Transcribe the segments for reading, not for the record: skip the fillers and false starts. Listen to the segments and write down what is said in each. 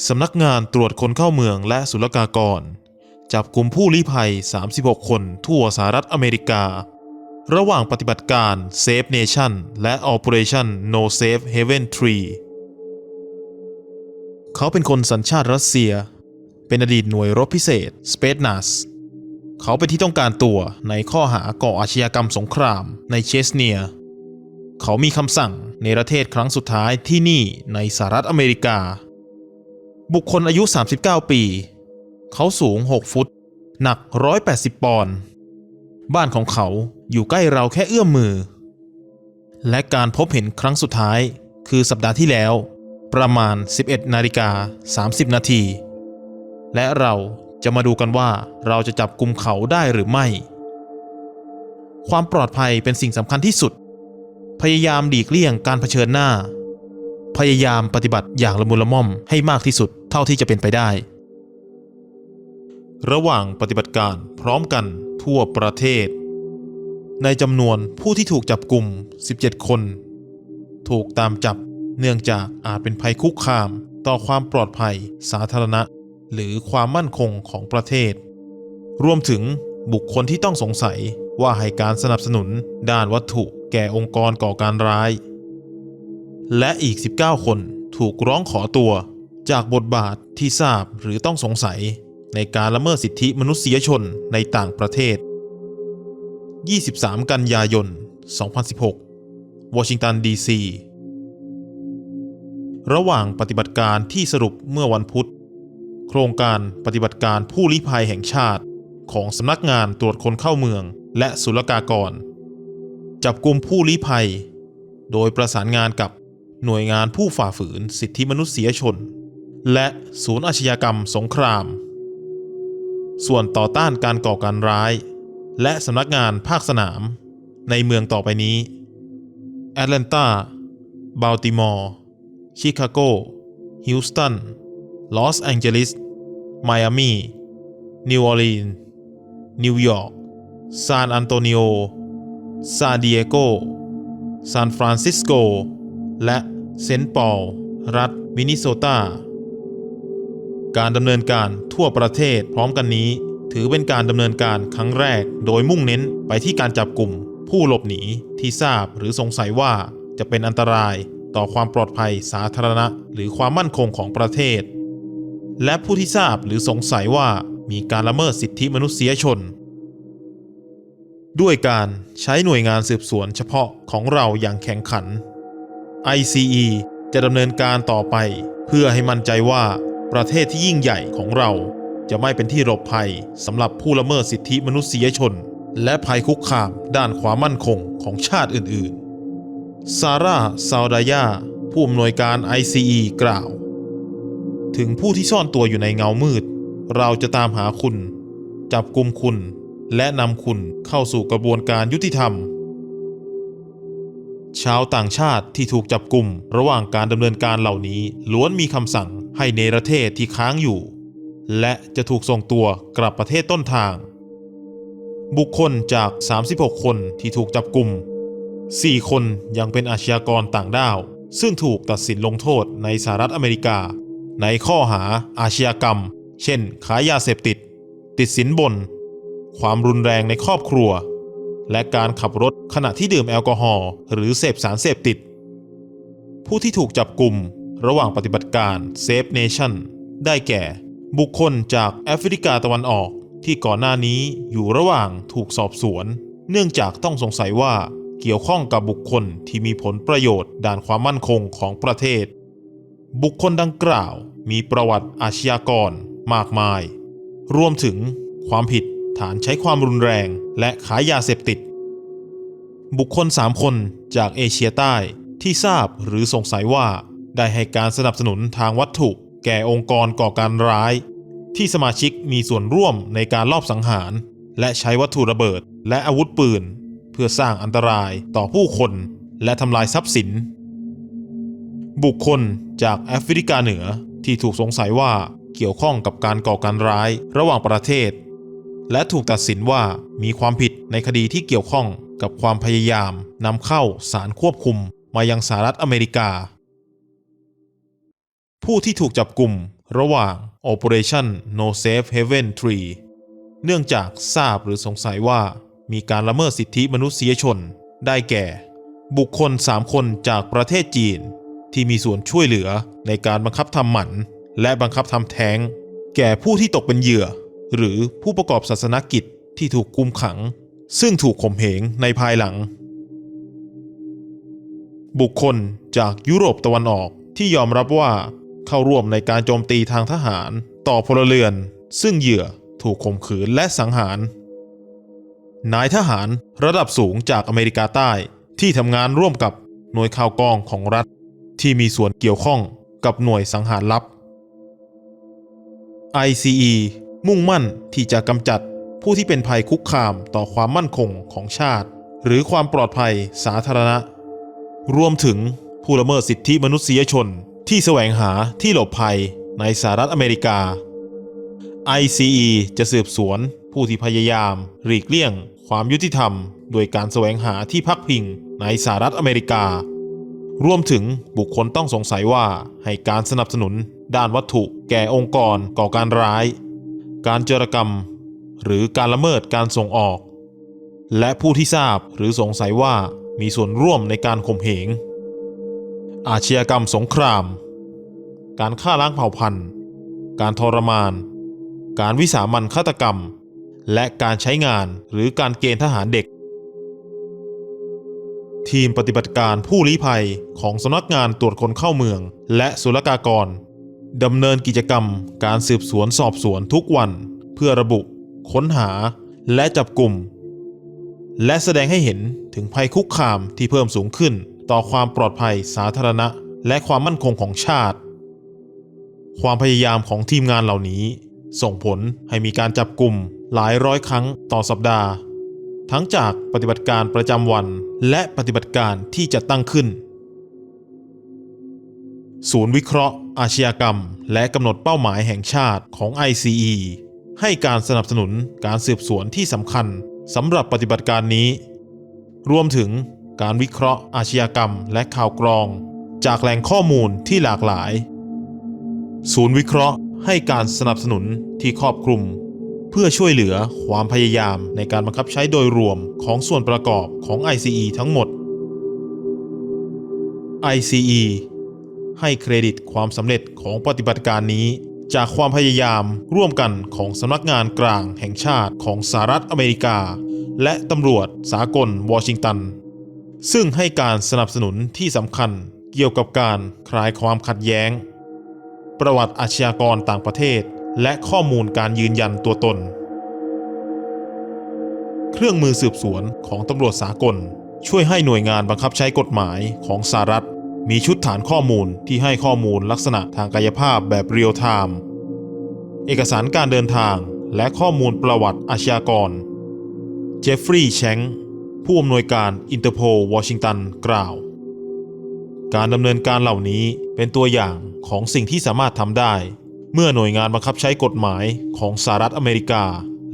สำนักงานตรวจคนเข้าเมืองและศุลกากรจับกุมผู้ลี้ภัย36คนทั่วสหรัฐอเมริการะหว่างปฏิบัติการ Safe Nation และ Operation No Safe Haven 3เขาเป็นคนสัญชาติรัสเซียเป็นอดีตหน่วยรบพิเศษ Spetsnaz เขาเป็นที่ต้องการตัวในข้อหาก่ออาชญากรรมสงครามในเชสเนียเขามีคำสั่งเนรเทศครั้งสุดท้ายที่นี่ในสหรัฐอเมริกาบุคคลอายุ39ปีเขาสูง6ฟุตหนัก180ปอนด์บ้านของเขาอยู่ใกล้เราแค่เอื้อมมือและการพบเห็นครั้งสุดท้ายคือสัปดาห์ที่แล้วประมาณ 11:30 นาทีและเราจะมาดูกันว่าเราจะจับกุมเขาได้หรือไม่ความปลอดภัยเป็นสิ่งสำคัญที่สุดพยายามหลีกเลี่ยงการเผชิญหน้าพยายามปฏิบัติอย่างละมุนละม่อมให้มากที่สุดเท่าที่จะเป็นไปได้ระหว่างปฏิบัติการพร้อมกันทั่วประเทศในจำนวนผู้ที่ถูกจับกุม17คนถูกตามจับเนื่องจากอาจเป็นภัยคุกคามต่อความปลอดภัยสาธารณะหรือความมั่นคงของประเทศรวมถึงบุคคลที่ต้องสงสัยว่าให้การสนับสนุนด้านวัตถุแก่องค์กรก่อการร้ายและอีก19คนถูกร้องขอตัวจากบทบาทที่ทราบหรือต้องสงสัยในการละเมิดสิทธิมนุษยชนในต่างประเทศ23 กันยายน 2016 วอชิงตัน ดีซีระหว่างปฏิบัติการที่สรุปเมื่อวันพุธโครงการปฏิบัติการผู้ลี้ภัยแห่งชาติของสำนักงานตรวจคนเข้าเมืองและศุลกากรจับกุมผู้ลี้ภัยโดยประสานงานกับหน่วยงานผู้ฝ่าฝืนสิทธิมนุษยชนและศูนย์อาชญากรรมสงครามส่วนต่อต้านการก่อการร้ายและสำนักงานภาคสนามในเมืองต่อไปนี้แอตแลนตาบัลติมอร์ชิคาโกฮิวสตันลอสแองเจลิสไมอามีนิวออร์ลีนส์นิวยอร์กซานอันโตนิโอซานดิเอโกซานฟรานซิสโกและเซนต์ปอลรัฐมินนิโซตาการดำเนินการทั่วประเทศพร้อมกันนี้ถือเป็นการดำเนินการครั้งแรกโดยมุ่งเน้นไปที่การจับกลุ่มผู้หลบหนีที่ทราบหรือสงสัยว่าจะเป็นอันตรายต่อความปลอดภัยสาธารณะหรือความมั่นคงของประเทศและผู้ที่ทราบหรือสงสัยว่ามีการละเมิดสิทธิมนุษยชนด้วยการใช้หน่วยงานสืบสวนเฉพาะของเราอย่างแข็งขัน ICE จะดำเนินการต่อไปเพื่อให้มั่นใจว่าประเทศที่ยิ่งใหญ่ของเราจะไม่เป็นที่หลบภัยสำหรับผู้ละเมิดสิทธิมนุษยชนและภัยคุกคามด้านความมั่นคงของชาติอื่นๆซาร่า ซาวดายาผู้อำนวยการ ICE กล่าวถึงผู้ที่ซ่อนตัวอยู่ในเงามืดเราจะตามหาคุณจับกุมคุณและนำคุณเข้าสู่กระบวนการยุติธรรมชาวต่างชาติที่ถูกจับกุมระหว่างการดำเนินการเหล่านี้ล้วนมีคำสั่งให้เนรเทศที่ค้างอยู่และจะถูกส่งตัวกลับประเทศต้นทางบุคคลจาก36คนที่ถูกจับกุม4คนยังเป็นอาชญากรต่างด้าวซึ่งถูกตัดสินลงโทษในสหรัฐอเมริกาในข้อหาอาชญากรรมเช่นค้ายาเสพติดติดสินบนความรุนแรงในครอบครัวและการขับรถขณะที่ดื่มแอลกอฮอล์หรือเสพสารเสพติดผู้ที่ถูกจับกุมระหว่างปฏิบัติการ Safe Nation ได้แก่บุคคลจากแอฟริกาตะวันออกที่ก่อนหน้านี้อยู่ระหว่างถูกสอบสวนเนื่องจากต้องสงสัยว่าเกี่ยวข้องกับบุคคลที่มีผลประโยชน์ด้านความมั่นคงของประเทศบุคคลดังกล่าวมีประวัติอาชญากรมากมายรวมถึงความผิดฐานใช้ความรุนแรงและขายยาเสพติดบุคคล3คนจากเอเชียใต้ที่ทราบหรือสงสัยว่าได้ให้การสนับสนุนทางวัตถุแก่องค์กรก่อการร้ายที่สมาชิกมีส่วนร่วมในการลอบสังหารและใช้วัตถุระเบิดและอาวุธปืนเพื่อสร้างอันตรายต่อผู้คนและทำลายทรัพย์สินบุคคลจากแอฟริกาเหนือที่ถูกสงสัยว่าเกี่ยวข้องกับการก่อการร้ายระหว่างประเทศและถูกตัดสินว่ามีความผิดในคดีที่เกี่ยวข้องกับความพยายามนำเข้าสารควบคุมมายังสหรัฐอเมริกาผู้ที่ถูกจับกุม ระหว่าง Operation No Safe Haven 3 เนื่องจากทราบหรือสงสัยว่ามีการละเมิดสิทธิมนุษยชนได้แก่ บุคคล 3 คนจากประเทศจีนที่มีส่วนช่วยเหลือในการบังคับทำหมันและบังคับทำแท้งแก่ผู้ที่ตกเป็นเหยื่อหรือผู้ประกอบศาสนกิจที่ถูกกุมขังซึ่งถูกข่มเหงในภายหลังบุคคลจากยุโรปตะวันออกที่ยอมรับว่าเข้าร่วมในการโจมตีทางทหารต่อพลเรือนซึ่งเหยื่อถูกข่มขืนและสังหารนายทหารระดับสูงจากอเมริกาใต้ที่ทำงานร่วมกับหน่วยข่าวกรองของรัฐที่มีส่วนเกี่ยวข้องกับหน่วยสังหารลับ ICE มุ่งมั่นที่จะกำจัดผู้ที่เป็นภัยคุกคามต่อความมั่นคงของชาติหรือความปลอดภัยสาธารณะรวมถึงผู้ละเมิดสิทธิมนุษยชนที่แสวงหาที่หลบภัยในสหรัฐอเมริกา ICE จะสืบสวนผู้ที่พยายามหลีกเลี่ยงความยุติธรรมโดยการแสวงหาที่พักพิงในสหรัฐอเมริการวมถึงบุคคลต้องสงสัยว่าให้การสนับสนุนด้านวัตถุแก่องค์กรก่อการร้ายการโจรกรรมหรือการละเมิดการส่งออกและผู้ที่ทราบหรือสงสัยว่ามีส่วนร่วมในการข่มเหงอาชญากรรมสงครามการฆ่าล้างเผ่าพันธุ์การทรมานการวิสามัญฆาตกรรมและการใช้งานหรือการเกณฑ์ทหารเด็กทีมปฏิบัติการผู้ลี้ภัยของสำนักงานตรวจคนเข้าเมืองและศุลกากรดำเนินกิจกรรมการสืบสวนสอบสวนทุกวันเพื่อระบุค้นหาและจับกลุ่มและแสดงให้เห็นถึงภัยคุกคามที่เพิ่มสูงขึ้นต่อความปลอดภัยสาธารณะและความมั่นคงของชาติความพยายามของทีมงานเหล่านี้ส่งผลให้มีการจับกลุ่มหลายร้อยครั้งต่อสัปดาห์ทั้งจากปฏิบัติการประจำวันและปฏิบัติการที่จะตั้งขึ้นศูนย์วิเคราะห์อาชญากรรมและกำหนดเป้าหมายแห่งชาติของ ICE ให้การสนับสนุนการสืบสวนที่สำคัญสำหรับปฏิบัติการนี้รวมถึงการวิเคราะห์อาชญากรรมและข่าวกรองจากแหล่งข้อมูลที่หลากหลายศูนย์วิเคราะห์ให้การสนับสนุนที่ครอบคลุมเพื่อช่วยเหลือความพยายามในการบังคับใช้โดยรวมของส่วนประกอบของ ICE ทั้งหมด ICE ให้เครดิตความสำเร็จของปฏิบัติการนี้จากความพยายามร่วมกันของสำนักงานกลางแห่งชาติของสหรัฐอเมริกาและตำรวจสากลวอชิงตันซึ่งให้การสนับสนุนที่สำคัญเกี่ยวกับการคลายความขัดแย้งประวัติอาชญากรต่างประเทศและข้อมูลการยืนยันตัวตนเครื่องมือสืบสวนของตำรวจสากลช่วยให้หน่วยงานบังคับใช้กฎหมายของสหรัฐมีชุดฐานข้อมูลที่ให้ข้อมูลลักษณะทางกายภาพแบบเรียลไทม์เอกสารการเดินทางและข้อมูลประวัติอาชญากรเจฟฟรีย์แชงค์ผู้อำนวยการอินเตอร์โพลวอชิงตันกล่าวการดำเนินการเหล่านี้เป็นตัวอย่างของสิ่งที่สามารถทำได้เมื่อหน่วยงานบังคับใช้กฎหมายของสหรัฐอเมริกา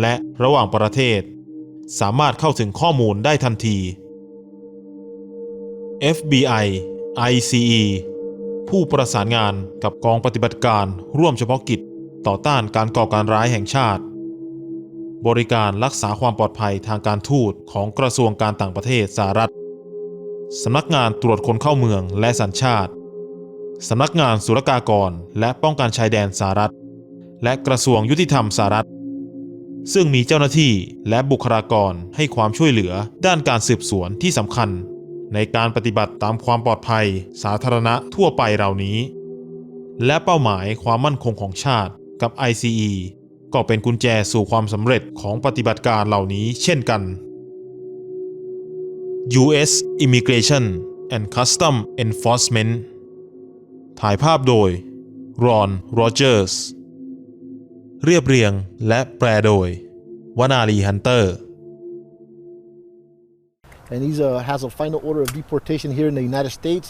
และระหว่างประเทศสามารถเข้าถึงข้อมูลได้ทันที FBI ICE ผู้ประสานงานกับกองปฏิบัติการร่วมเฉพาะกิจต่อต้านการก่อการร้ายแห่งชาติบริการรักษาความปลอดภัยทางการทูตของกระทรวงการต่างประเทศสหรัฐสำนักงานตรวจคนเข้าเมืองและสัญชาติสำนักงานศุลกากรและป้องกันชายแดนสหรัฐและกระทรวงยุติธรรมสหรัฐซึ่งมีเจ้าหน้าที่และบุคลากรให้ความช่วยเหลือด้านการสืบสวนที่สำคัญในการปฏิบัติตามความปลอดภัยสาธารณะทั่วไปเหล่านี้และเป้าหมายความมั่นคงของชาติกับ ICE ก็เป็นกุญแจสู่ความสำเร็จของปฏิบัติการเหล่านี้เช่นกัน U.S. Immigration and Customs Enforcement ถ่ายภาพโดยรอน โรเจอร์สเรียบเรียงและแปลโดยวนาลี ฮันเตอร์ And he has a final order of deportation here in the United States.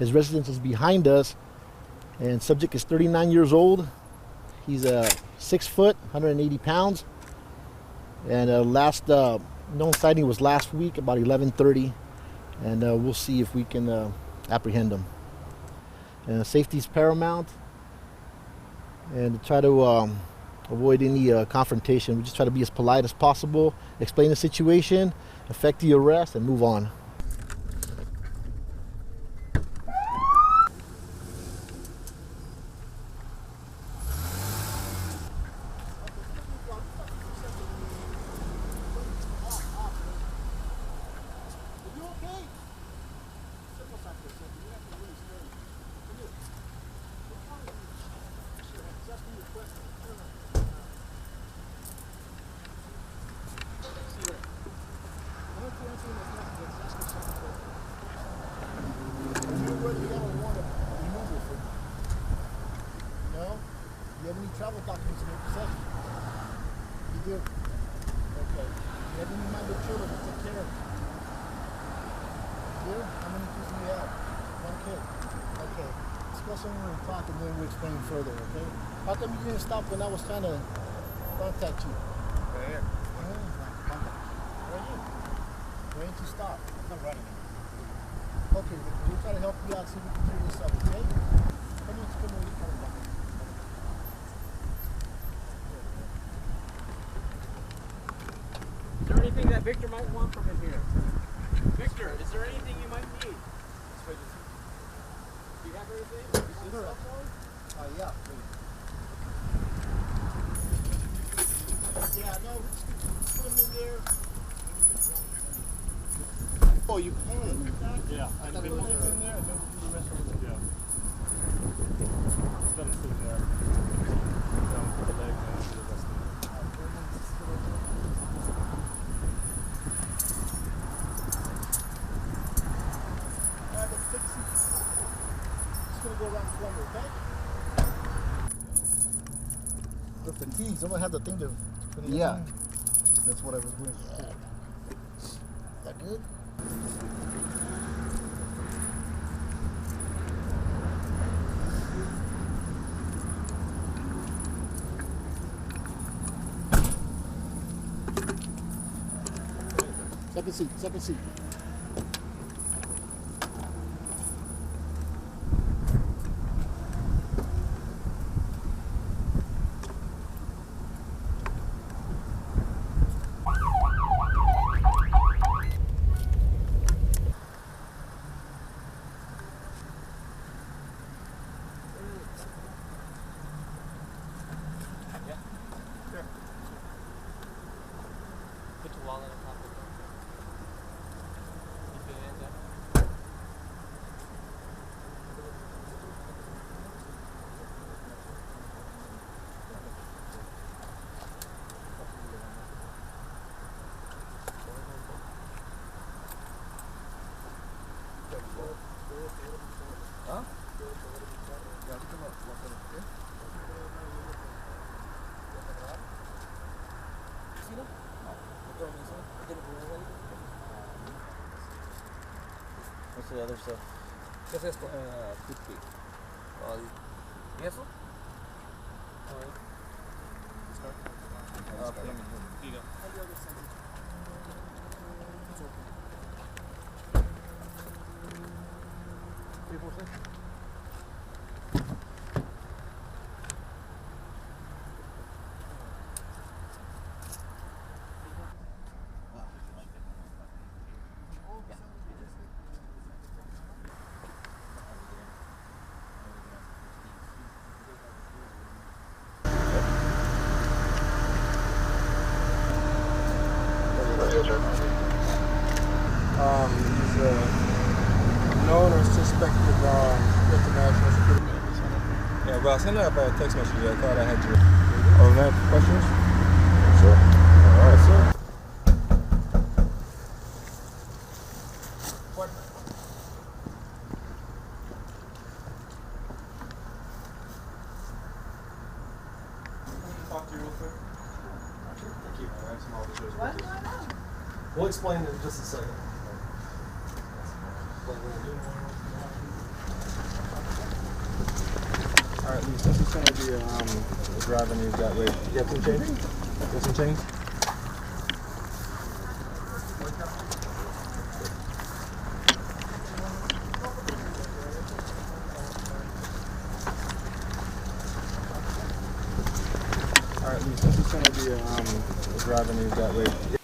His residence is behind us, and subject is 39 years old. He's 6 foot, 180 pounds, and last known sighting was last week about 11:30, and we'll see if we can apprehend him. And safety is paramount. and to try to avoid any confrontation. We just try to be as polite as possible, explain the situation, effect the arrest, and move on. You have any travel documents in your possession? You do? Okay. You have any minor children to take care of? You do? How many kids do you have? One kid. Okay. Let's go somewhere and talk and then we'll explain further, okay? How come you didn't stop when I was trying to contact you? Right here. Right here. Why didn't you stop? I'm not running. Okay, we'll try to help you out, see if we can clear this up, okay? Come on, come on, come on. Is there anything that Victor might want from in here? Victor, is there anything you might need? Do you have everything? Sure. Yeah, please. Yeah, no, just put them in there. Oh, you can? Yeah. I thought it was in there and then we'll do the rest of it. Yeah. Just let him sit there. Down for the leg and do the rest of it. Alright, let's fix it. Just gonna go around the corner, okay? With the keys, I'm gonna have the thing to put it in. Yeah. That's what I was doing. Is that good? Second seat, second seat. Put your wallet on top of it. Keep your hands up. What's the other stuff? ¿Qué es esto? Toothpick. ¿Y eso? He's a known or suspected international security. Yeah, but I sent out a text message. I thought I had your. Oh, have questions? Sure. All right, sir. Talk to you real quick. Thank you. I have some officers. We'll explain in just a second. Alright, Lee, since it's gonna be driving you that way. You have some change? You have some change? gonna be a driver named that way.